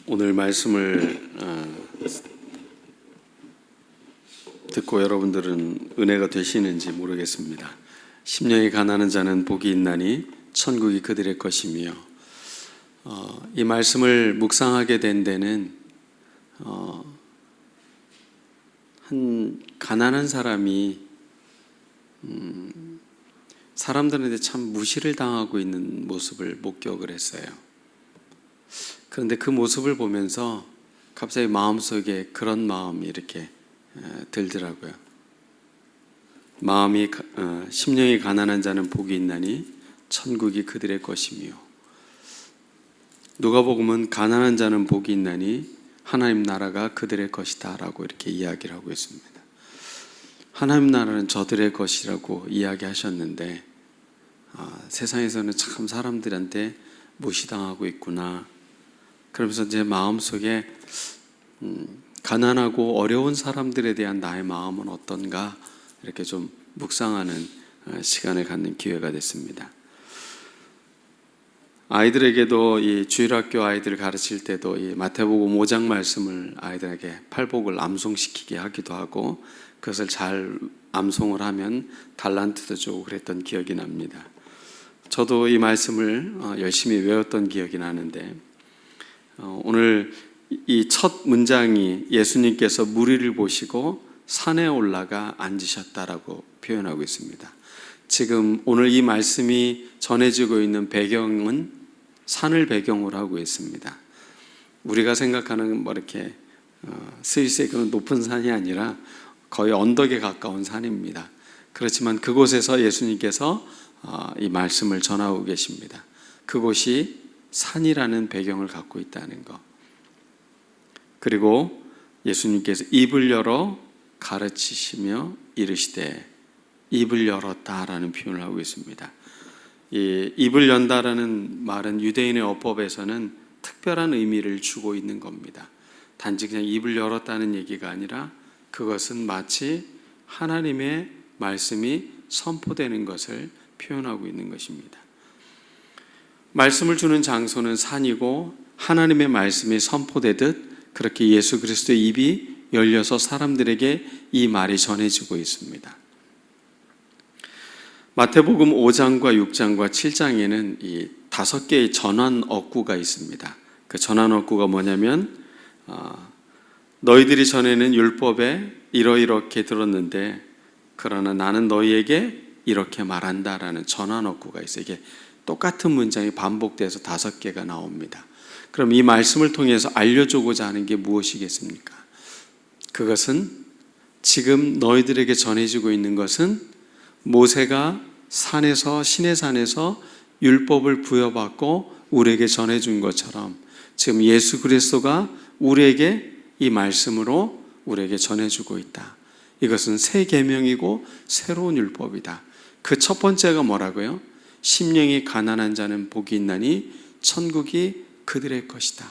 오늘 말씀을 듣고 여러분들은 은혜가 되시는지 모르겠습니다. 심령이 가난한 자는 복이 있나니 천국이 그들의 것이며, 이 말씀을 묵상하게 된 데는 한 가난한 사람이 사람들한테 참 무시를 당하고 있는 모습을 목격을 했어요. 그런데 그 모습을 보면서 갑자기 마음속에 그런 마음이 이렇게 들더라고요. 심령이 가난한 자는 복이 있나니 천국이 그들의 것이며, 누가복음은 가난한 자는 복이 있나니 하나님 나라가 그들의 것이다 라고 이렇게 이야기를 하고 있습니다. 하나님 나라는 저들의 것이라고 이야기하셨는데, 세상에서는 참 사람들한테 무시당하고 있구나. 그러면서 제 마음속에 가난하고 어려운 사람들에 대한 나의 마음은 어떤가 이렇게 좀 묵상하는 시간을 갖는 기회가 됐습니다. 아이들에게도 이 주일학교 아이들을 가르칠 때도 이 마태복음 5장 말씀을 아이들에게 팔복을 암송시키게 하기도 하고, 그것을 잘 암송을 하면 달란트도 주고 그랬던 기억이 납니다. 저도 이 말씀을 열심히 외웠던 기억이 나는데, 오늘 이 첫 문장이 예수님께서 무리를 보시고 산에 올라가 앉으셨다라고 표현하고 있습니다. 지금 오늘 이 말씀이 전해지고 있는 배경은 산을 배경으로 하고 있습니다. 우리가 생각하는 이렇게 스위스의 그런 높은 산이 아니라 거의 언덕에 가까운 산입니다. 그렇지만 그곳에서 예수님께서 이 말씀을 전하고 계십니다. 그곳이 산이라는 배경을 갖고 있다는 것. 그리고 예수님께서 입을 열어 가르치시며 이르시되, 입을 열었다라는 표현을 하고 있습니다. 이 입을 연다라는 말은 유대인의 어법에서는 특별한 의미를 주고 있는 겁니다. 단지 그냥 입을 열었다는 얘기가 아니라 그것은 마치 하나님의 말씀이 선포되는 것을 표현하고 있는 것입니다. 말씀을 주는 장소는 산이고, 하나님의 말씀이 선포되듯 그렇게 예수 그리스도의 입이 열려서 사람들에게 이 말이 전해지고 있습니다. 마태복음 5장과 6장과 7장에는 이 5개의 전환 어구가 있습니다. 그 전환 어구가 뭐냐면, 너희들이 전에는 율법에 이렇게 들었는데 그러나 나는 너희에게 이렇게 말한다라는 전환 어구가 있어요. 이게 똑같은 문장이 반복돼서 5개가 나옵니다. 그럼 이 말씀을 통해서 알려주고자 하는 게 무엇이겠습니까? 그것은 지금 너희들에게 전해지고 있는 것은 모세가 신의 산에서 율법을 부여받고 우리에게 전해준 것처럼 지금 예수 그리스도가 우리에게 이 말씀으로 우리에게 전해주고 있다. 이것은 새 계명이고 새로운 율법이다. 그 첫 번째가 뭐라고요? 심령이 가난한 자는 복이 있나니 천국이 그들의 것이다.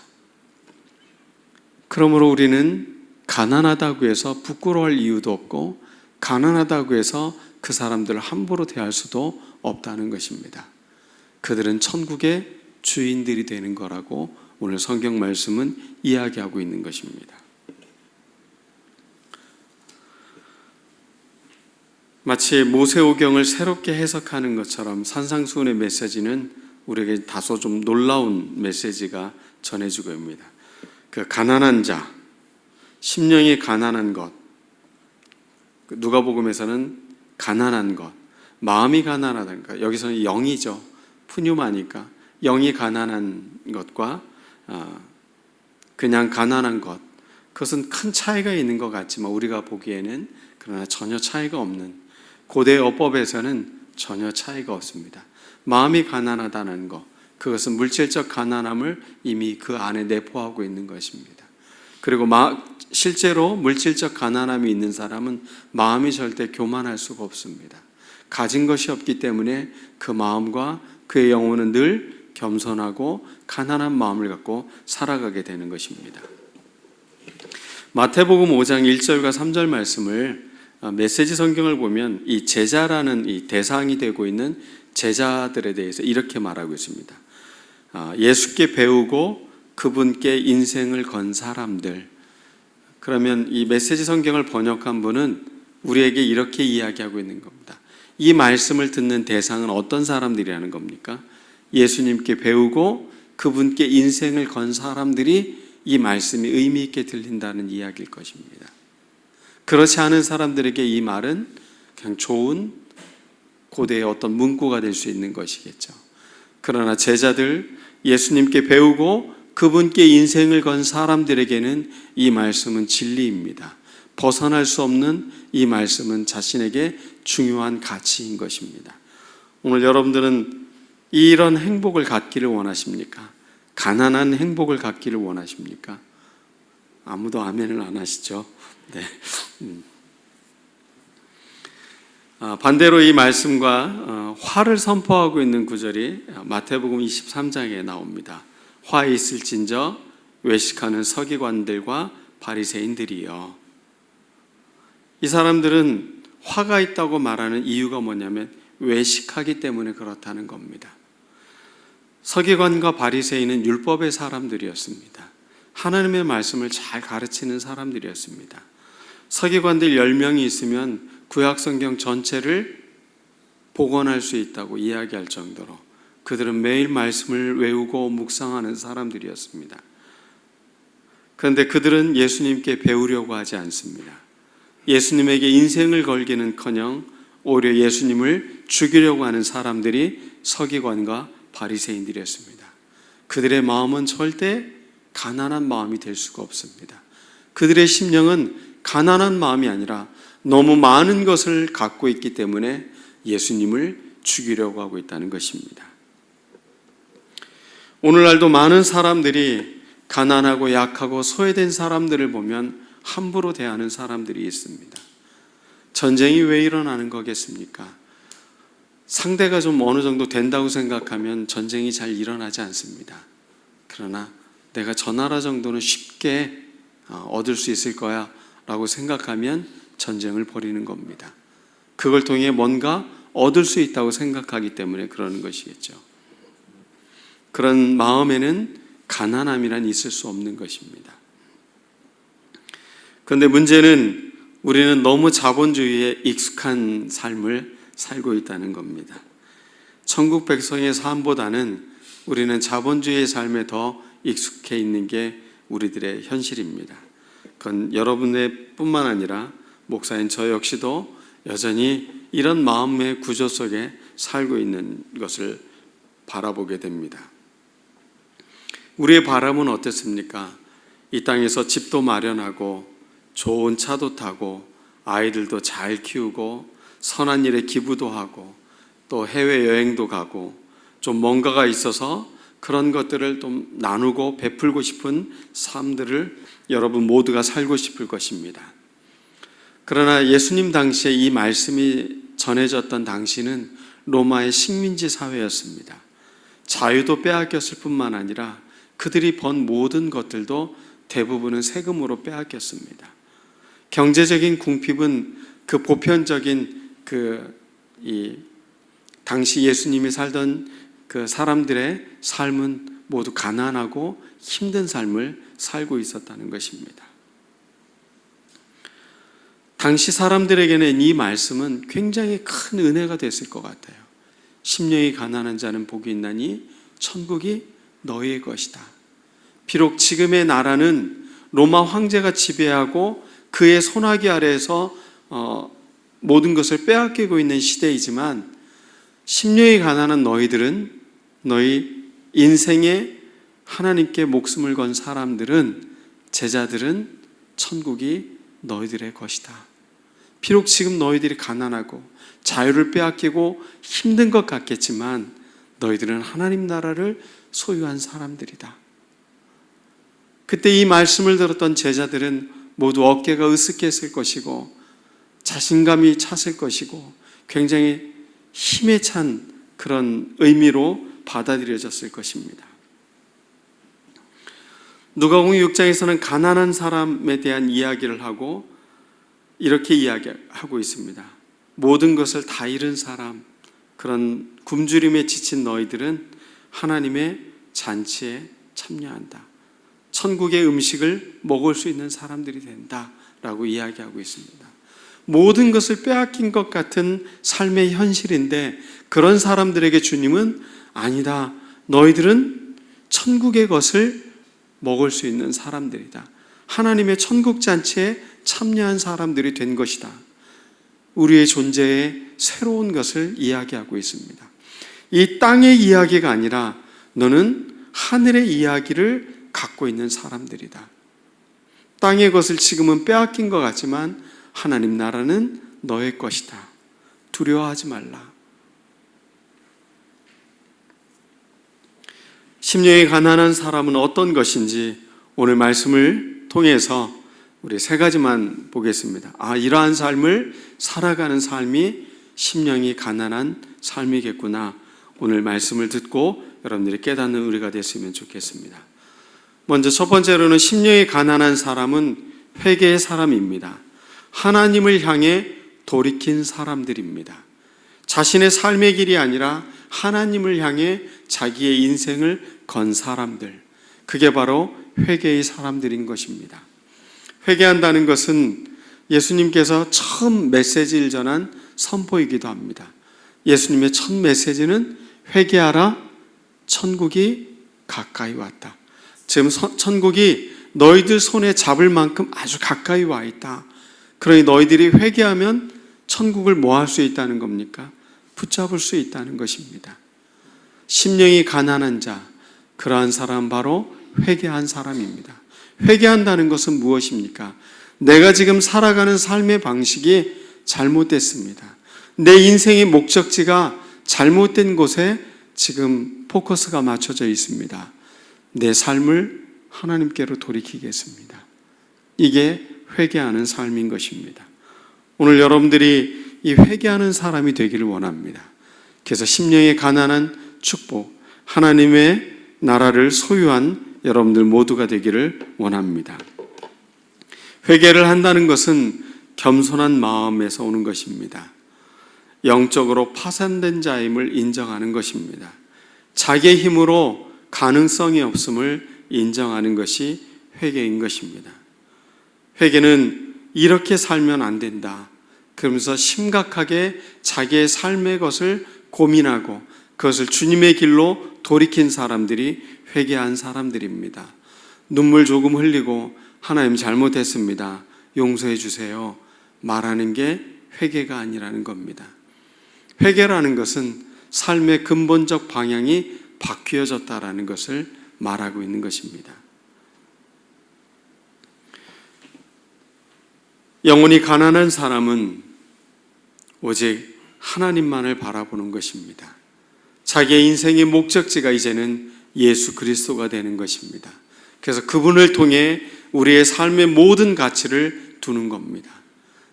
그러므로 우리는 가난하다고 해서 부끄러워할 이유도 없고, 가난하다고 해서 그 사람들을 함부로 대할 수도 없다는 것입니다. 그들은 천국의 주인들이 되는 거라고 오늘 성경 말씀은 이야기하고 있는 것입니다. 마치 모세오경을 새롭게 해석하는 것처럼 산상수훈의 메시지는 우리에게 다소 좀 놀라운 메시지가 전해지고 있습니다. 그 가난한 자, 심령이 가난한 것, 누가복음에서는 가난한 것, 마음이 가난하다는 것, 여기서는 영이죠. 푸뉴마니까 영이 가난한 것과 그냥 가난한 것, 그것은 큰 차이가 있는 것 같지만 우리가 보기에는 그러나 전혀 차이가 없는, 고대 어법에서는 전혀 차이가 없습니다. 마음이 가난하다는 것, 그것은 물질적 가난함을 이미 그 안에 내포하고 있는 것입니다. 그리고 실제로 물질적 가난함이 있는 사람은 마음이 절대 교만할 수가 없습니다. 가진 것이 없기 때문에 그 마음과 그의 영혼은 늘 겸손하고 가난한 마음을 갖고 살아가게 되는 것입니다. 마태복음 5장 1절과 3절 말씀을 메시지 성경을 보면 이 제자라는 이 대상이 되고 있는 제자들에 대해서 이렇게 말하고 있습니다. 예수께 배우고 그분께 인생을 건 사람들. 그러면 이 메시지 성경을 번역한 분은 우리에게 이렇게 이야기하고 있는 겁니다. 이 말씀을 듣는 대상은 어떤 사람들이라는 겁니까? 예수님께 배우고 그분께 인생을 건 사람들이 이 말씀이 의미 있게 들린다는 이야기일 것입니다. 그렇지 않은 사람들에게 이 말은 그냥 좋은 고대의 어떤 문구가 될 수 있는 것이겠죠. 그러나 제자들, 예수님께 배우고 그분께 인생을 건 사람들에게는 이 말씀은 진리입니다. 벗어날 수 없는 이 말씀은 자신에게 중요한 가치인 것입니다. 오늘 여러분들은 이런 행복을 갖기를 원하십니까? 가난한 행복을 갖기를 원하십니까? 아무도 아멘을 안 하시죠? 네. 반대로 이 말씀과 화를 선포하고 있는 구절이 마태복음 23장에 나옵니다. 화 있을진저 외식하는 서기관들과 바리새인들이여. 이 사람들은 화가 있다고 말하는 이유가 뭐냐면 외식하기 때문에 그렇다는 겁니다. 서기관과 바리새인은 율법의 사람들이었습니다. 하나님의 말씀을 잘 가르치는 사람들이었습니다. 서기관들 10명이 있으면 구약성경 전체를 복원할 수 있다고 이야기할 정도로 그들은 매일 말씀을 외우고 묵상하는 사람들이었습니다. 그런데 그들은 예수님께 배우려고 하지 않습니다. 예수님에게 인생을 걸기는커녕 오히려 예수님을 죽이려고 하는 사람들이 서기관과 바리새인들이었습니다. 그들의 마음은 절대 가난한 마음이 될 수가 없습니다. 그들의 심령은 가난한 마음이 아니라 너무 많은 것을 갖고 있기 때문에 예수님을 죽이려고 하고 있다는 것입니다. 오늘날도 많은 사람들이 가난하고 약하고 소외된 사람들을 보면 함부로 대하는 사람들이 있습니다. 전쟁이 왜 일어나는 거겠습니까? 상대가 좀 어느 정도 된다고 생각하면 전쟁이 잘 일어나지 않습니다. 그러나 내가 저 나라 정도는 쉽게 얻을 수 있을 거야 라고 생각하면 전쟁을 벌이는 겁니다. 그걸 통해 뭔가 얻을 수 있다고 생각하기 때문에 그러는 것이겠죠. 그런 마음에는 가난함이란 있을 수 없는 것입니다. 그런데 문제는 우리는 너무 자본주의에 익숙한 삶을 살고 있다는 겁니다. 천국 백성의 삶보다는 우리는 자본주의의 삶에 더 익숙해 있는 게 우리들의 현실입니다. 그건 여러분의 뿐만 아니라 목사인 저 역시도 여전히 이런 마음의 구조 속에 살고 있는 것을 바라보게 됩니다. 우리의 바람은 어떻습니까? 이 땅에서 집도 마련하고 좋은 차도 타고 아이들도 잘 키우고 선한 일에 기부도 하고 또 해외여행도 가고 좀 뭔가가 있어서 그런 것들을 좀 나누고 베풀고 싶은 삶들을 여러분 모두가 살고 싶을 것입니다. 그러나 예수님 당시에 이 말씀이 전해졌던 당시는 로마의 식민지 사회였습니다. 자유도 빼앗겼을 뿐만 아니라 그들이 번 모든 것들도 대부분은 세금으로 빼앗겼습니다. 경제적인 궁핍은 그 보편적인 당시 예수님이 살던 그 사람들의 삶은 모두 가난하고 힘든 삶을 살고 있었다는 것입니다. 당시 사람들에게는 이 말씀은 굉장히 큰 은혜가 됐을 것 같아요. 심령이 가난한 자는 복이 있나니 천국이 너희의 것이다. 비록 지금의 나라는 로마 황제가 지배하고 그의 손아귀 아래에서 모든 것을 빼앗기고 있는 시대이지만 심령이 가난한 너희들은, 너희 인생에 하나님께 목숨을 건 사람들은, 제자들은 천국이 너희들의 것이다. 비록 지금 너희들이 가난하고 자유를 빼앗기고 힘든 것 같겠지만 너희들은 하나님 나라를 소유한 사람들이다. 그때 이 말씀을 들었던 제자들은 모두 어깨가 으쓱했을 것이고 자신감이 찼을 것이고 굉장히 힘에 찬 그런 의미로 받아들여졌을 것입니다. 누가복음 6장에서는 가난한 사람에 대한 이야기를 하고 이렇게 이야기하고 있습니다. 모든 것을 다 잃은 사람, 그런 굶주림에 지친 너희들은 하나님의 잔치에 참여한다. 천국의 음식을 먹을 수 있는 사람들이 된다라고 이야기하고 있습니다. 모든 것을 빼앗긴 것 같은 삶의 현실인데 그런 사람들에게 주님은 아니다. 너희들은 천국의 것을 먹을 수 있는 사람들이다. 하나님의 천국 잔치에 참여한 사람들이 된 것이다. 우리의 존재에 새로운 것을 이야기하고 있습니다. 이 땅의 이야기가 아니라 너는 하늘의 이야기를 갖고 있는 사람들이다. 땅의 것을 지금은 빼앗긴 것 같지만 하나님 나라는 너의 것이다. 두려워하지 말라. 심령이 가난한 사람은 어떤 것인지 오늘 말씀을 통해서 우리 세 가지만 보겠습니다. 이러한 삶을 살아가는 삶이 심령이 가난한 삶이겠구나. 오늘 말씀을 듣고 여러분들이 깨닫는 우리가 됐으면 좋겠습니다. 먼저 첫 번째로는 심령이 가난한 사람은 회개의 사람입니다. 하나님을 향해 돌이킨 사람들입니다. 자신의 삶의 길이 아니라 하나님을 향해 자기의 인생을 건 사람들, 그게 바로 회개의 사람들인 것입니다. 회개한다는 것은 예수님께서 처음 메시지를 전한 선포이기도 합니다. 예수님의 첫 메시지는 회개하라, 천국이 가까이 왔다. 지금 천국이 너희들 손에 잡을 만큼 아주 가까이 와 있다. 그러니 너희들이 회개하면 천국을 뭐 할 수 있다는 겁니까? 붙잡을 수 있다는 것입니다. 심령이 가난한 자, 그러한 사람 바로 회개한 사람입니다. 회개한다는 것은 무엇입니까? 내가 지금 살아가는 삶의 방식이 잘못됐습니다. 내 인생의 목적지가 잘못된 곳에 지금 포커스가 맞춰져 있습니다. 내 삶을 하나님께로 돌이키겠습니다. 이게 회개하는 삶인 것입니다. 오늘 여러분들이 이 회개하는 사람이 되기를 원합니다. 그래서 심령의 가난한 축복, 하나님의 나라를 소유한 여러분들 모두가 되기를 원합니다. 회개를 한다는 것은 겸손한 마음에서 오는 것입니다. 영적으로 파산된 자임을 인정하는 것입니다. 자기의 힘으로 가능성이 없음을 인정하는 것이 회개인 것입니다. 회개는 이렇게 살면 안 된다. 그러면서 심각하게 자기의 삶의 것을 고민하고 그것을 주님의 길로 돌이킨 사람들이 회개한 사람들입니다. 눈물 조금 흘리고 하나님 잘못했습니다. 용서해 주세요. 말하는 게 회개가 아니라는 겁니다. 회개라는 것은 삶의 근본적 방향이 바뀌어졌다라는 것을 말하고 있는 것입니다. 영혼이 가난한 사람은 오직 하나님만을 바라보는 것입니다. 자기의 인생의 목적지가 이제는 예수 그리스도가 되는 것입니다. 그래서 그분을 통해 우리의 삶의 모든 가치를 두는 겁니다.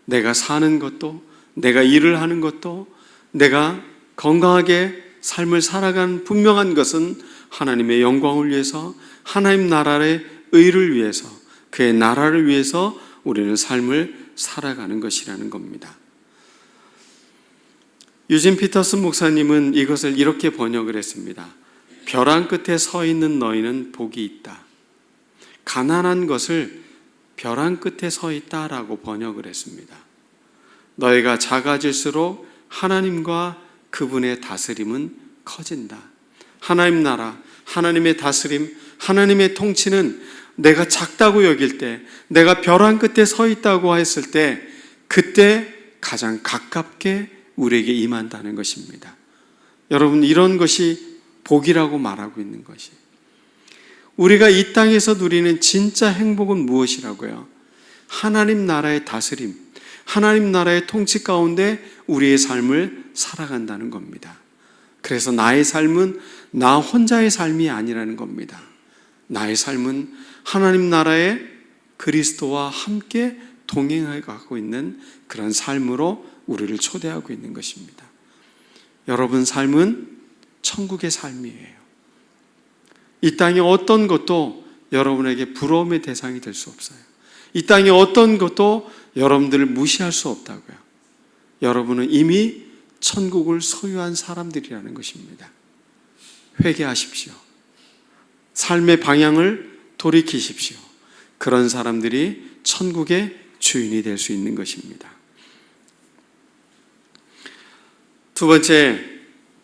내가 사는 것도, 내가 일을 하는 것도, 내가 건강하게 삶을 살아가는 분명한 것은 하나님의 영광을 위해서, 하나님 나라의 의를 위해서, 그의 나라를 위해서 우리는 삶을 살아가는 것이라는 겁니다. 유진 피터슨 목사님은 이것을 이렇게 번역을 했습니다. 벼랑 끝에 서 있는 너희는 복이 있다. 가난한 것을 벼랑 끝에 서 있다라고 번역을 했습니다. 너희가 작아질수록 하나님과 그분의 다스림은 커진다. 하나님 나라, 하나님의 다스림, 하나님의 통치는 내가 작다고 여길 때, 내가 벼랑 끝에 서 있다고 했을 때, 그때 가장 가깝게 우리에게 임한다는 것입니다. 여러분, 이런 것이 복이라고 말하고 있는 것이, 우리가 이 땅에서 누리는 진짜 행복은 무엇이라고요? 하나님 나라의 다스림, 하나님 나라의 통치 가운데 우리의 삶을 살아간다는 겁니다. 그래서 나의 삶은 나 혼자의 삶이 아니라는 겁니다. 나의 삶은 하나님 나라의 그리스도와 함께 동행해 가고 있는 그런 삶으로 우리를 초대하고 있는 것입니다. 여러분 삶은 천국의 삶이에요. 이 땅의 어떤 것도 여러분에게 부러움의 대상이 될 수 없어요. 이 땅의 어떤 것도 여러분들을 무시할 수 없다고요. 여러분은 이미 천국을 소유한 사람들이라는 것입니다. 회개하십시오. 삶의 방향을 돌이키십시오. 그런 사람들이 천국의 주인이 될 수 있는 것입니다. 두 번째,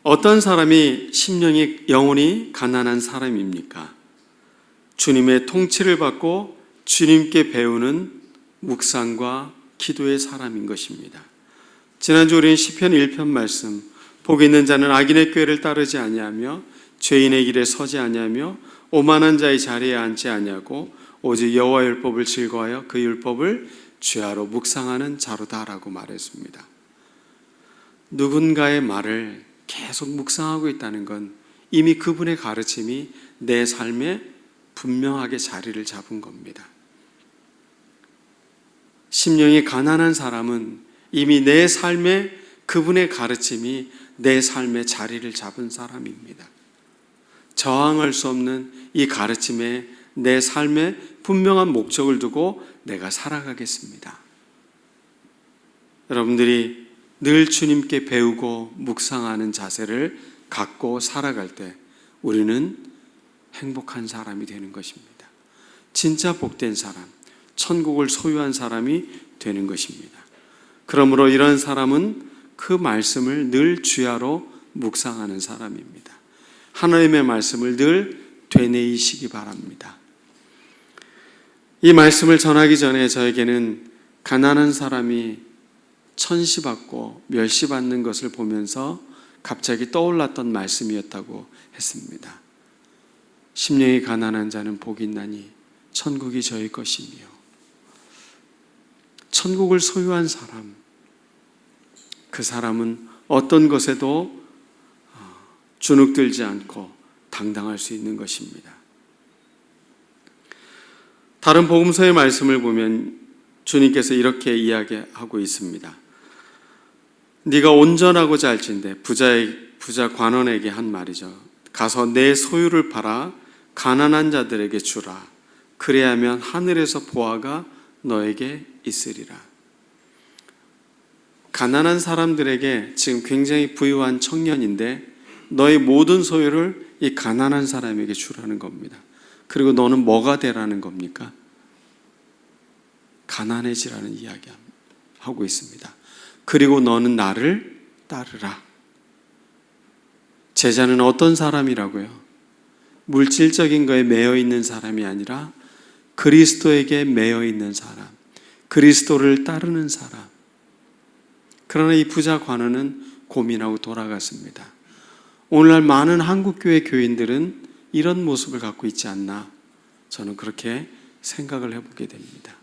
어떤 사람이 심령이 영혼이 가난한 사람입니까? 주님의 통치를 받고 주님께 배우는 묵상과 기도의 사람인 것입니다. 지난주 우리는 시편 1편 말씀, 복 있는 자는 악인의 꾀를 따르지 아니하며 죄인의 길에 서지 아니하며 오만한 자의 자리에 앉지 아니하고 오직 여호와 율법을 즐거워하여 그 율법을 주야로 묵상하는 자로다라고 말했습니다. 누군가의 말을 계속 묵상하고 있다는 건 이미 그분의 가르침이 내 삶에 분명하게 자리를 잡은 겁니다. 심령이 가난한 사람은 이미 내 삶에 그분의 가르침이 내 삶에 자리를 잡은 사람입니다. 저항할 수 없는 이 가르침에 내 삶에 분명한 목적을 두고 내가 살아가겠습니다. 여러분들이 늘 주님께 배우고 묵상하는 자세를 갖고 살아갈 때 우리는 행복한 사람이 되는 것입니다. 진짜 복된 사람, 천국을 소유한 사람이 되는 것입니다. 그러므로 이런 사람은 그 말씀을 늘 주야로 묵상하는 사람입니다. 하나님의 말씀을 늘 되뇌이시기 바랍니다. 이 말씀을 전하기 전에 저에게는 가난한 사람이 천시받고 멸시받는 것을 보면서 갑자기 떠올랐던 말씀이었다고 했습니다. 심령이 가난한 자는 복이 있나니 천국이 저의 것이며, 천국을 소유한 사람, 그 사람은 어떤 것에도 주눅들지 않고 당당할 수 있는 것입니다. 다른 복음서의 말씀을 보면 주님께서 이렇게 이야기하고 있습니다. 네가 온전하고자 할진대, 부자 관원에게 한 말이죠. 가서 내 소유를 팔아 가난한 자들에게 주라. 그래야면 하늘에서 보화가 너에게 있으리라. 가난한 사람들에게 지금 굉장히 부유한 청년인데 너의 모든 소유를 이 가난한 사람에게 주라는 겁니다. 그리고 너는 뭐가 되라는 겁니까? 가난해지라는 이야기 하고 있습니다. 그리고 너는 나를 따르라. 제자는 어떤 사람이라고요? 물질적인 거에 매여 있는 사람이 아니라 그리스도에게 매여 있는 사람, 그리스도를 따르는 사람. 그러나 이 부자 관원은 고민하고 돌아갔습니다. 오늘날 많은 한국교회 교인들은 이런 모습을 갖고 있지 않나, 저는 그렇게 생각을 해보게 됩니다.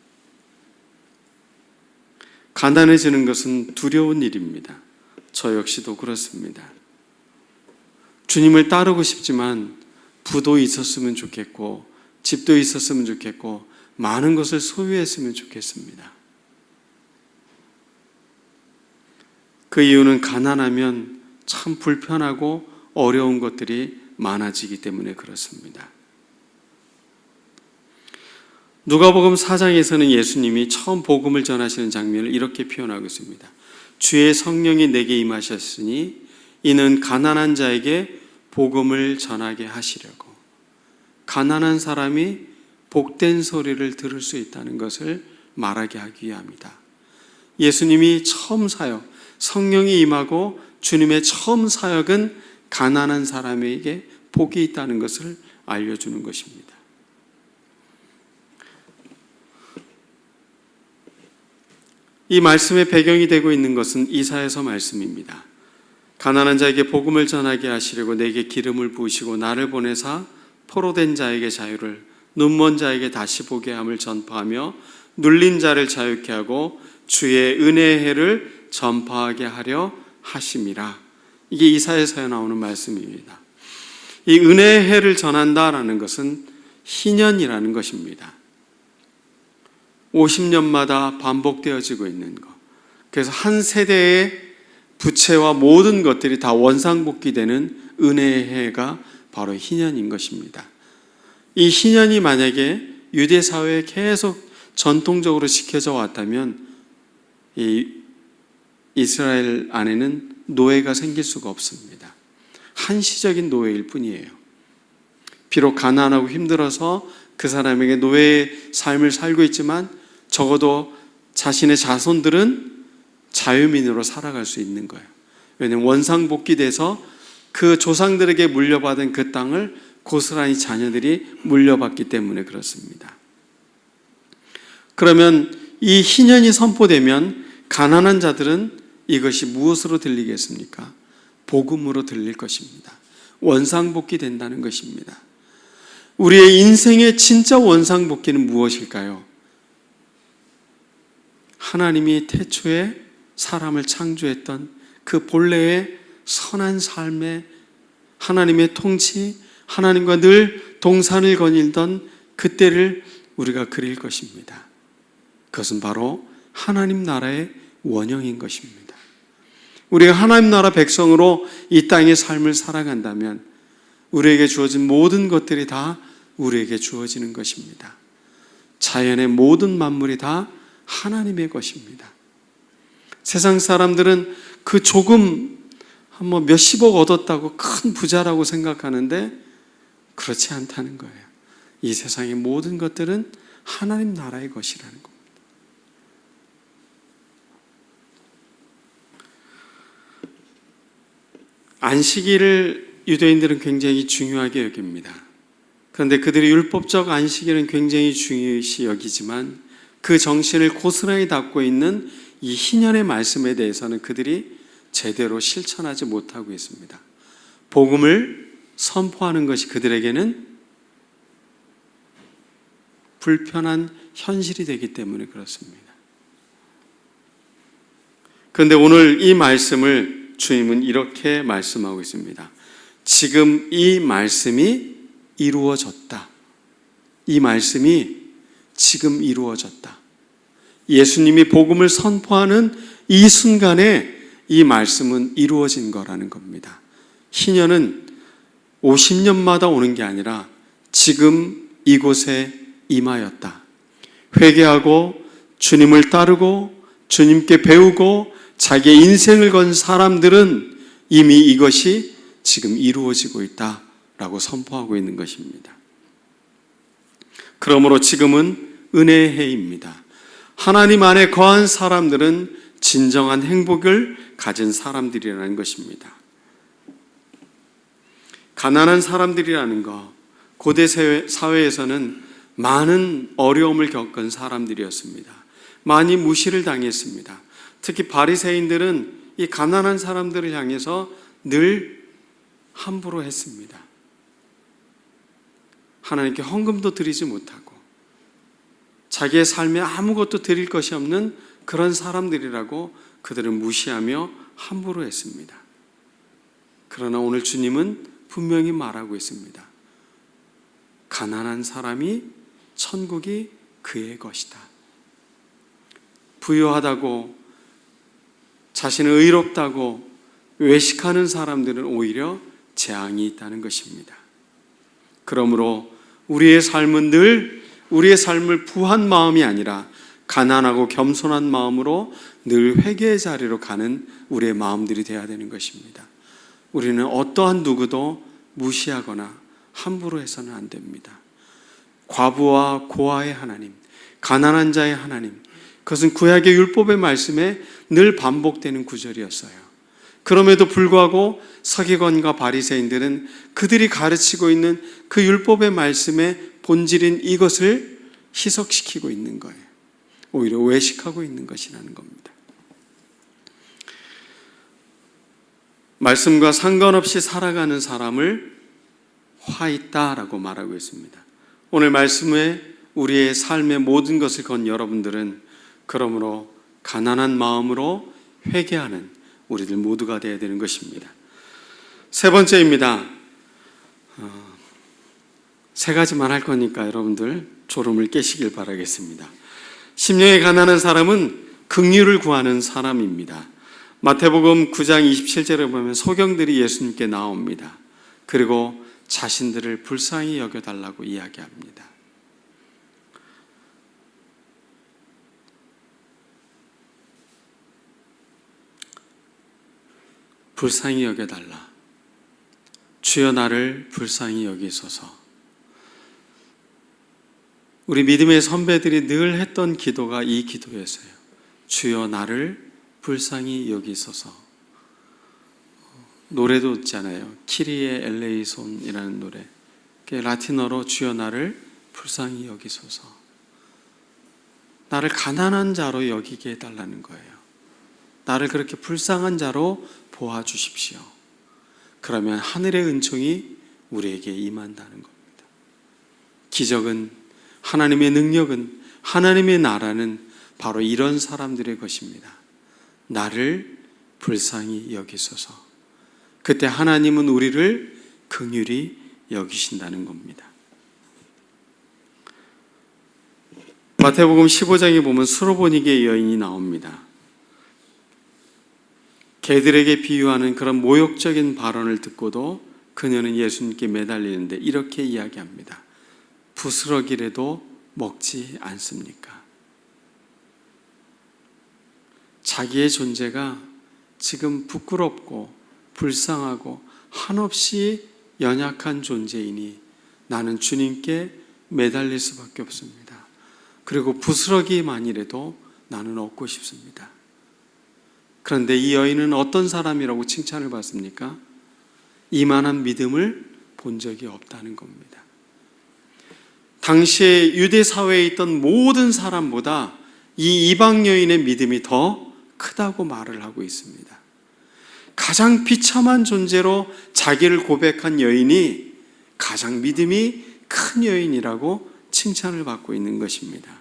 가난해지는 것은 두려운 일입니다. 저 역시도 그렇습니다. 주님을 따르고 싶지만 부도 있었으면 좋겠고 집도 있었으면 좋겠고 많은 것을 소유했으면 좋겠습니다. 그 이유는 가난하면 참 불편하고 어려운 것들이 많아지기 때문에 그렇습니다. 누가복음 4장에서는 예수님이 처음 복음을 전하시는 장면을 이렇게 표현하고 있습니다. 주의 성령이 내게 임하셨으니 이는 가난한 자에게 복음을 전하게 하시려고. 가난한 사람이 복된 소리를 들을 수 있다는 것을 말하게 하기 위함이다. 예수님이 처음 사역, 성령이 임하고 주님의 처음 사역은 가난한 사람에게 복이 있다는 것을 알려주는 것입니다. 이 말씀의 배경이 되고 있는 것은 이사야서 말씀입니다. 가난한 자에게 복음을 전하게 하시려고 내게 기름을 부으시고 나를 보내사 포로된 자에게 자유를, 눈먼 자에게 다시 보게 함을 전파하며 눌린 자를 자유케 하고 주의 은혜의 해를 전파하게 하려 하심이라. 이게 이사야서에 나오는 말씀입니다. 이 은혜의 해를 전한다라는 것은 희년이라는 것입니다. 50년마다 반복되어지고 있는 것. 그래서 한 세대의 부채와 모든 것들이 다 원상복귀되는 은혜의 해가 바로 희년인 것입니다. 이 희년이 만약에 유대 사회에 계속 전통적으로 지켜져 왔다면 이 이스라엘 안에는 노예가 생길 수가 없습니다. 한시적인 노예일 뿐이에요. 비록 가난하고 힘들어서 그 사람에게 노예의 삶을 살고 있지만 적어도 자신의 자손들은 자유민으로 살아갈 수 있는 거예요. 왜냐하면 원상복귀돼서 그 조상들에게 물려받은 그 땅을 고스란히 자녀들이 물려받기 때문에 그렇습니다. 그러면 이 희년이 선포되면 가난한 자들은 이것이 무엇으로 들리겠습니까? 복음으로 들릴 것입니다. 원상복귀 된다는 것입니다. 우리의 인생의 진짜 원상복귀는 무엇일까요? 하나님이 태초에 사람을 창조했던 그 본래의 선한 삶에 하나님의 통치, 하나님과 늘 동산을 거닐던 그때를 우리가 그릴 것입니다. 그것은 바로 하나님 나라의 원형인 것입니다. 우리가 하나님 나라 백성으로 이 땅의 삶을 살아간다면 우리에게 주어진 모든 것들이 다 우리에게 주어지는 것입니다. 자연의 모든 만물이 다 하나님의 것입니다. 세상 사람들은 그 조금 한번 몇십억 얻었다고 큰 부자라고 생각하는데 그렇지 않다는 거예요. 이 세상의 모든 것들은 하나님 나라의 것이라는 겁니다. 안식일을 유대인들은 굉장히 중요하게 여깁니다. 그런데 그들이 율법적 안식일은 굉장히 중요시 여기지만 그 정신을 고스란히 담고 있는 이 희년의 말씀에 대해서는 그들이 제대로 실천하지 못하고 있습니다. 복음을 선포하는 것이 그들에게는 불편한 현실이 되기 때문에 그렇습니다. 그런데 오늘 이 말씀을 주님은 이렇게 말씀하고 있습니다. 지금 이 말씀이 이루어졌다. 이 말씀이 지금 이루어졌다. 예수님이 복음을 선포하는 이 순간에 이 말씀은 이루어진 거라는 겁니다. 희년은 50년마다 오는 게 아니라 지금 이곳에 임하였다. 회개하고 주님을 따르고 주님께 배우고 자기의 인생을 건 사람들은 이미 이것이 지금 이루어지고 있다라고 선포하고 있는 것입니다. 그러므로 지금은 은혜의 해입니다. 하나님 안에 거한 사람들은 진정한 행복을 가진 사람들이라는 것입니다. 가난한 사람들이라는 것, 고대 사회에서는 많은 어려움을 겪은 사람들이었습니다. 많이 무시를 당했습니다. 특히 바리새인들은 이 가난한 사람들을 향해서 늘 함부로 했습니다. 하나님께 헌금도 드리지 못하고 자기의 삶에 아무것도 드릴 것이 없는 그런 사람들이라고 그들은 무시하며 함부로 했습니다. 그러나 오늘 주님은 분명히 말하고 있습니다. 가난한 사람이 천국이 그의 것이다. 부유하다고 자신을 의롭다고 외식하는 사람들은 오히려 재앙이 있다는 것입니다. 그러므로 우리의 삶은 늘 우리의 삶을 부한 마음이 아니라 가난하고 겸손한 마음으로 늘 회개의 자리로 가는 우리의 마음들이 되어야 되는 것입니다. 우리는 어떠한 누구도 무시하거나 함부로 해서는 안 됩니다. 과부와 고아의 하나님, 가난한 자의 하나님, 그것은 구약의 율법의 말씀에 늘 반복되는 구절이었어요. 그럼에도 불구하고 서기관과 바리새인들은 그들이 가르치고 있는 그 율법의 말씀의 본질인 이것을 희석시키고 있는 거예요. 오히려 외식하고 있는 것이라는 겁니다. 말씀과 상관없이 살아가는 사람을 화 있다라고 말하고 있습니다. 오늘 말씀에 우리의 삶의 모든 것을 건 여러분들은 그러므로 가난한 마음으로 회개하는 우리들 모두가 되어야 되는 것입니다. 세 번째입니다. 세 가지만 할 거니까 여러분들 졸음을 깨시길 바라겠습니다. 심령이 가난한 사람은 긍휼을 구하는 사람입니다. 마태복음 9장 27절에 보면 소경들이 예수님께 나옵니다. 그리고 자신들을 불쌍히 여겨달라고 이야기합니다. 불쌍히 여겨달라. 주여 나를 불쌍히 여기소서. 우리 믿음의 선배들이 늘 했던 기도가 이 기도였어요. 주여 나를 불쌍히 여기소서. 노래도 있잖아요. 키리에 엘레이손이라는 노래. 라틴어로 주여 나를 불쌍히 여기소서. 나를 가난한 자로 여기게 해달라는 거예요. 나를 그렇게 불쌍한 자로 보아주십시오. 그러면 하늘의 은총이 우리에게 임한다는 겁니다. 기적은, 하나님의 능력은, 하나님의 나라는 바로 이런 사람들의 것입니다. 나를 불쌍히 여기소서. 그때 하나님은 우리를 긍휼히 여기신다는 겁니다. 마태복음 15장에 보면 수로보니게 여인이 나옵니다. 개들에게 비유하는 그런 모욕적인 발언을 듣고도 그녀는 예수님께 매달리는데 이렇게 이야기합니다. 부스러기라도 먹지 않습니까? 자기의 존재가 지금 부끄럽고 불쌍하고 한없이 연약한 존재이니 나는 주님께 매달릴 수밖에 없습니다. 그리고 부스러기만이라도 나는 얻고 싶습니다. 그런데 이 여인은 어떤 사람이라고 칭찬을 받습니까? 이만한 믿음을 본 적이 없다는 겁니다. 당시에 유대 사회에 있던 모든 사람보다 이 이방 여인의 믿음이 더 크다고 말을 하고 있습니다. 가장 비참한 존재로 자기를 고백한 여인이 가장 믿음이 큰 여인이라고 칭찬을 받고 있는 것입니다.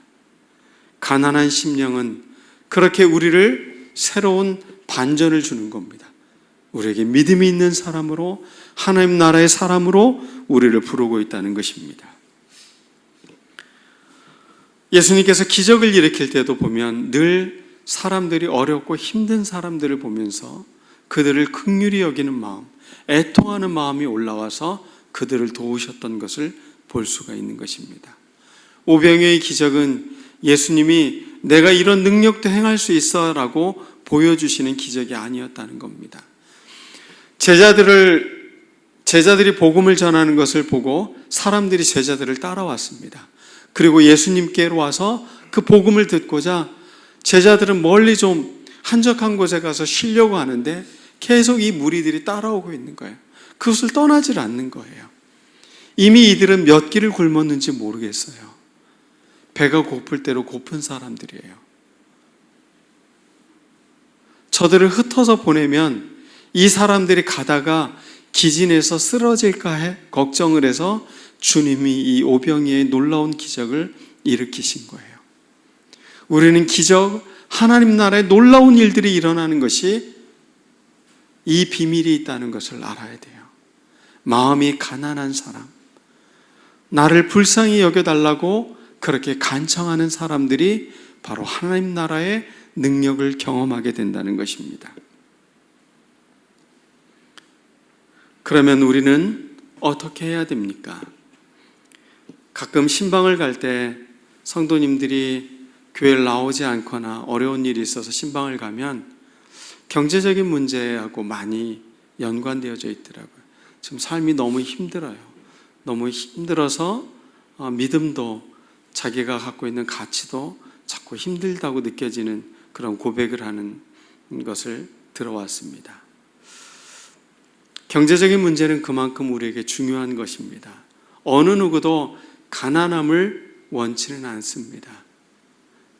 가난한 심령은 그렇게 우리를 새로운 반전을 주는 겁니다. 우리에게 믿음이 있는 사람으로, 하나님 나라의 사람으로 우리를 부르고 있다는 것입니다. 예수님께서 기적을 일으킬 때도 보면 늘 사람들이 어렵고 힘든 사람들을 보면서 그들을 긍휼히 여기는 마음, 애통하는 마음이 올라와서 그들을 도우셨던 것을 볼 수가 있는 것입니다. 오병이어의 기적은 예수님이 내가 이런 능력도 행할 수 있어 라고 보여주시는 기적이 아니었다는 겁니다. 제자들이 복음을 전하는 것을 보고 사람들이 제자들을 따라왔습니다. 그리고 예수님께로 와서 그 복음을 듣고자 제자들은 멀리 좀 한적한 곳에 가서 쉬려고 하는데 계속 이 무리들이 따라오고 있는 거예요. 그것을 떠나질 않는 거예요. 이미 이들은 몇 끼를 굶었는지 모르겠어요. 배가 고플 대로 고픈 사람들이에요. 저들을 흩어서 보내면 이 사람들이 가다가 기진해서 쓰러질까 걱정을 해서 주님이 이 오병이의 놀라운 기적을 일으키신 거예요. 우리는 기적, 하나님 나라의 놀라운 일들이 일어나는 것이 이 비밀이 있다는 것을 알아야 돼요. 마음이 가난한 사람, 나를 불쌍히 여겨달라고 그렇게 간청하는 사람들이 바로 하나님 나라의 능력을 경험하게 된다는 것입니다. 그러면 우리는 어떻게 해야 됩니까? 가끔 신방을 갈 때 성도님들이 교회를 나오지 않거나 어려운 일이 있어서 신방을 가면 경제적인 문제하고 많이 연관되어져 있더라고요. 지금 삶이 너무 힘들어요. 너무 힘들어서 믿음도 자기가 갖고 있는 가치도 자꾸 힘들다고 느껴지는 그런 고백을 하는 것을 들어왔습니다. 경제적인 문제는 그만큼 우리에게 중요한 것입니다. 어느 누구도 가난함을 원치는 않습니다.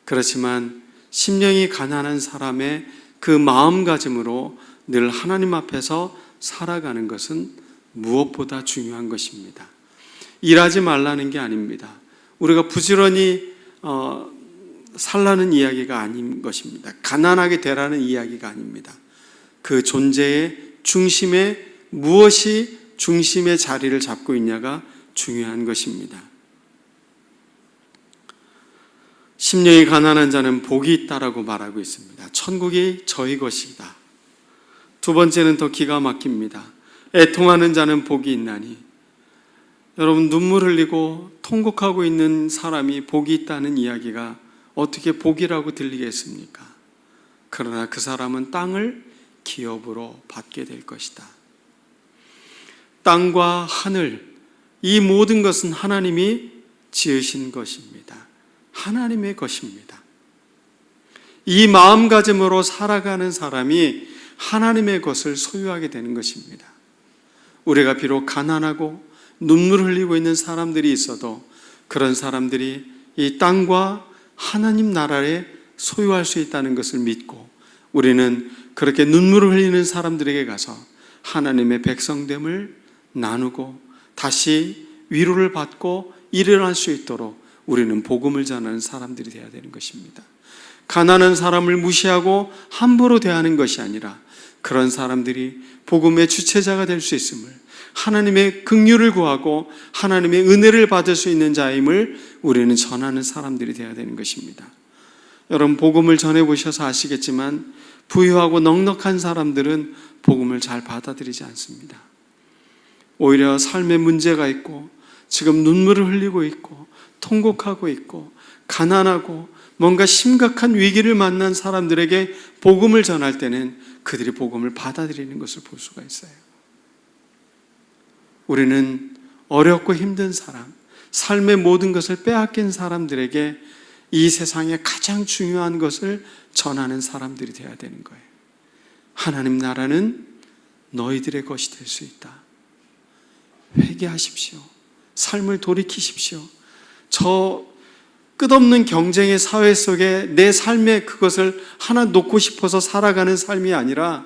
그렇지만 심령이 가난한 사람의 그 마음가짐으로 늘 하나님 앞에서 살아가는 것은 무엇보다 중요한 것입니다. 일하지 말라는 게 아닙니다. 우리가 부지런히 살라는 이야기가 아닌 것입니다. 가난하게 되라는 이야기가 아닙니다. 그 존재의 중심에 무엇이 중심의 자리를 잡고 있냐가 중요한 것입니다. 심령이 가난한 자는 복이 있다라고 말하고 있습니다. 천국이 저희 것이다. 두 번째는 더 기가 막힙니다. 애통하는 자는 복이 있나니. 여러분, 눈물 흘리고 통곡하고 있는 사람이 복이 있다는 이야기가 어떻게 복이라고 들리겠습니까? 그러나 그 사람은 땅을 기업으로 받게 될 것이다. 땅과 하늘, 이 모든 것은 하나님이 지으신 것입니다. 하나님의 것입니다. 이 마음가짐으로 살아가는 사람이 하나님의 것을 소유하게 되는 것입니다. 우리가 비록 가난하고 눈물을 흘리고 있는 사람들이 있어도 그런 사람들이 이 땅과 하나님 나라에 소유할 수 있다는 것을 믿고 우리는 그렇게 눈물을 흘리는 사람들에게 가서 하나님의 백성됨을 나누고 다시 위로를 받고 일어날 수 있도록 우리는 복음을 전하는 사람들이 되어야 되는 것입니다. 가난한 사람을 무시하고 함부로 대하는 것이 아니라 그런 사람들이 복음의 주체자가 될 수 있음을, 하나님의 긍휼을 구하고 하나님의 은혜를 받을 수 있는 자임을 우리는 전하는 사람들이 되어야 되는 것입니다. 여러분, 복음을 전해보셔서 아시겠지만 부유하고 넉넉한 사람들은 복음을 잘 받아들이지 않습니다. 오히려 삶에 문제가 있고 지금 눈물을 흘리고 있고 통곡하고 있고 가난하고 뭔가 심각한 위기를 만난 사람들에게 복음을 전할 때는 그들이 복음을 받아들이는 것을 볼 수가 있어요. 우리는 어렵고 힘든 사람, 삶의 모든 것을 빼앗긴 사람들에게 이 세상에 가장 중요한 것을 전하는 사람들이 되어야 되는 거예요. 하나님 나라는 너희들의 것이 될 수 있다. 회개하십시오. 삶을 돌이키십시오. 저 끝없는 경쟁의 사회 속에 내 삶에 그것을 하나 놓고 싶어서 살아가는 삶이 아니라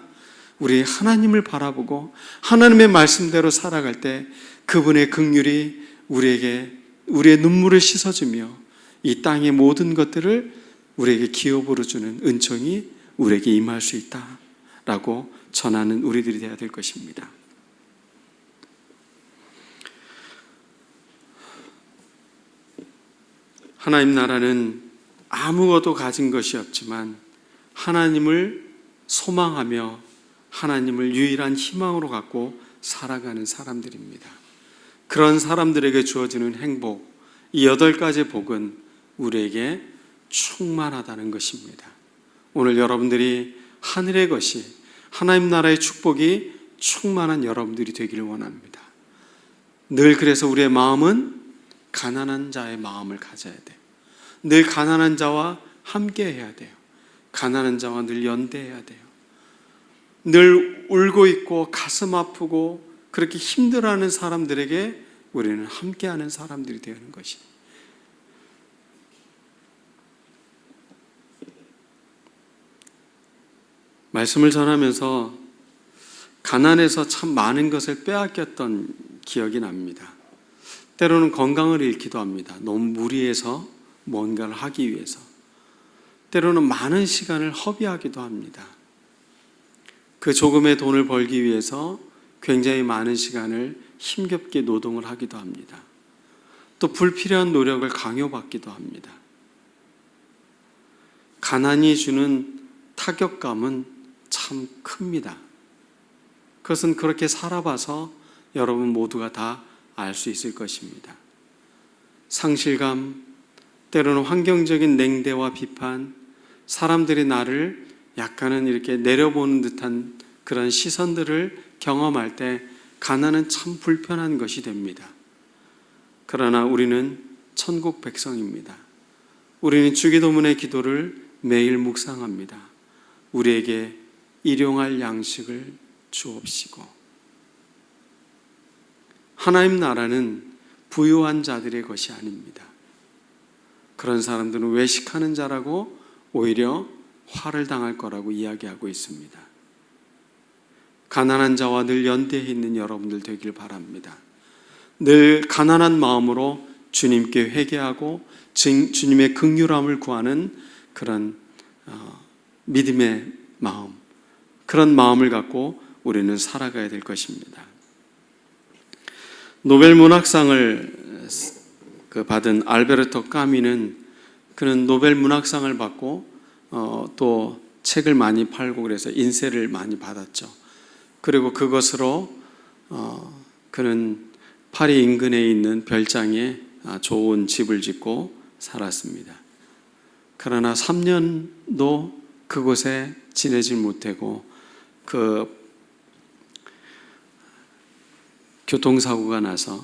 우리 하나님을 바라보고 하나님의 말씀대로 살아갈 때 그분의 긍휼이 우리에게 우리의 눈물을 씻어주며 이 땅의 모든 것들을 우리에게 기업으로 주는 은총이 우리에게 임할 수 있다라고 전하는 우리들이 되어야 될 것입니다. 하나님 나라는 아무것도 가진 것이 없지만 하나님을 소망하며 하나님을 유일한 희망으로 갖고 살아가는 사람들입니다. 그런 사람들에게 주어지는 행복, 이 8가지 복은 우리에게 충만하다는 것입니다. 오늘 여러분들이 하늘의 것이, 하나님 나라의 축복이 충만한 여러분들이 되기를 원합니다. 늘 그래서 우리의 마음은 가난한 자의 마음을 가져야 돼요. 늘 가난한 자와 함께 해야 돼요. 가난한 자와 늘 연대해야 돼요. 늘 울고 있고 가슴 아프고 그렇게 힘들어하는 사람들에게 우리는 함께하는 사람들이 되는 것이. 말씀을 전하면서 가난해서 참 많은 것을 빼앗겼던 기억이 납니다. 때로는 건강을 잃기도 합니다. 너무 무리해서 뭔가를 하기 위해서. 때로는 많은 시간을 허비하기도 합니다. 그 조금의 돈을 벌기 위해서 굉장히 많은 시간을 힘겹게 노동을 하기도 합니다. 또 불필요한 노력을 강요받기도 합니다. 가난이 주는 타격감은 참 큽니다. 그것은 그렇게 살아봐서 여러분 모두가 다 알 수 있을 것입니다. 상실감, 때로는 환경적인 냉대와 비판, 사람들이 나를 약간은 이렇게 내려보는 듯한 그런 시선들을 경험할 때 가난은 참 불편한 것이 됩니다. 그러나 우리는 천국 백성입니다. 우리는 주기도문의 기도를 매일 묵상합니다. 우리에게 일용할 양식을 주옵시고. 하나님 나라는 부유한 자들의 것이 아닙니다. 그런 사람들은 외식하는 자라고 오히려 화를 당할 거라고 이야기하고 있습니다. 가난한 자와 늘 연대해 있는 여러분들 되길 바랍니다. 늘 가난한 마음으로 주님께 회개하고 주님의 긍휼함을 구하는 그런 믿음의 마음, 그런 마음을 갖고 우리는 살아가야 될 것입니다. 노벨 문학상을 받은 알베르토 까미는 그는 노벨 문학상을 받고 또 책을 많이 팔고 그래서 인세를 많이 받았죠. 그리고 그것으로 그는 파리 인근에 있는 별장에 좋은 집을 짓고 살았습니다. 그러나 3년도 그곳에 지내질 못하고 그 교통사고가 나서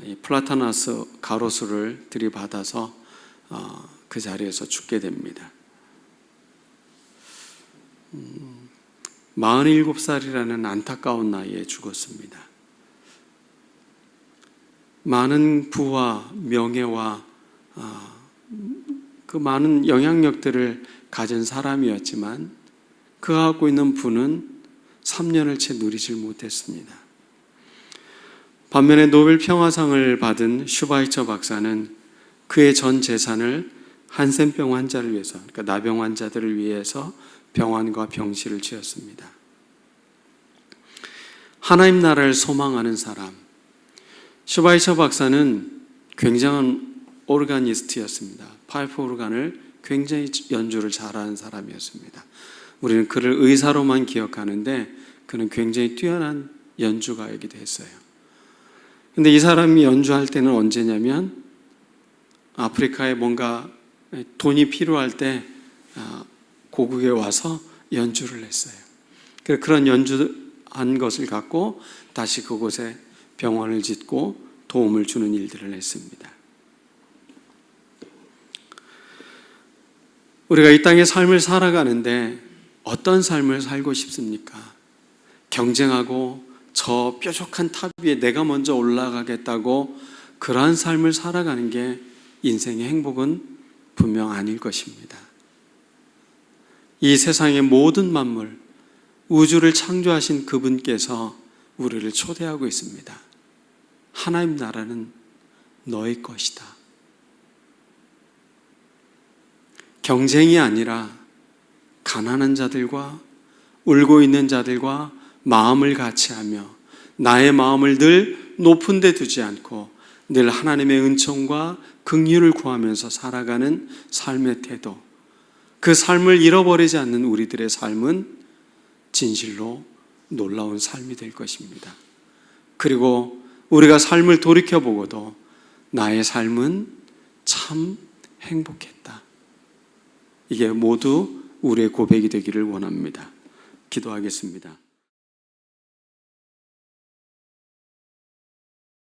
이 플라타나스 가로수를 들이받아서 그 자리에서 죽게 됩니다. 47살이라는 안타까운 나이에 죽었습니다. 많은 부와 명예와 그 많은 영향력들을 가진 사람이었지만 그가 갖고 있는 부는 3년을 채 누리질 못했습니다. 반면에 노벨 평화상을 받은 슈바이처 박사는 그의 전 재산을 한센병 환자를 위해서, 그러니까 나병 환자들을 위해서 병원과 병실을 지었습니다. 하나님 나라를 소망하는 사람, 슈바이처 박사는 굉장한 오르가니스트였습니다. 파이프 오르간을 굉장히 연주를 잘하는 사람이었습니다. 우리는 그를 의사로만 기억하는데 그는 굉장히 뛰어난 연주가이기도 했어요. 근데 이 사람이 연주할 때는 언제냐면 아프리카에 뭔가 돈이 필요할 때 고국에 와서 연주를 했어요. 그런 연주한 것을 갖고 다시 그곳에 병원을 짓고 도움을 주는 일들을 했습니다. 우리가 이 땅의 삶을 살아가는데 어떤 삶을 살고 싶습니까? 경쟁하고 저 뾰족한 탑 위에 내가 먼저 올라가겠다고 그러한 삶을 살아가는 게 인생의 행복은 분명 아닐 것입니다. 이 세상의 모든 만물, 우주를 창조하신 그분께서 우리를 초대하고 있습니다. 하나님 나라는 너의 것이다. 경쟁이 아니라 가난한 자들과 울고 있는 자들과 마음을 같이하며 나의 마음을 늘 높은 데 두지 않고 늘 하나님의 은총과 긍휼을 구하면서 살아가는 삶의 태도, 그 삶을 잃어버리지 않는 우리들의 삶은 진실로 놀라운 삶이 될 것입니다. 그리고 우리가 삶을 돌이켜보고도 나의 삶은 참 행복했다. 이게 모두 우리의 고백이 되기를 원합니다. 기도하겠습니다.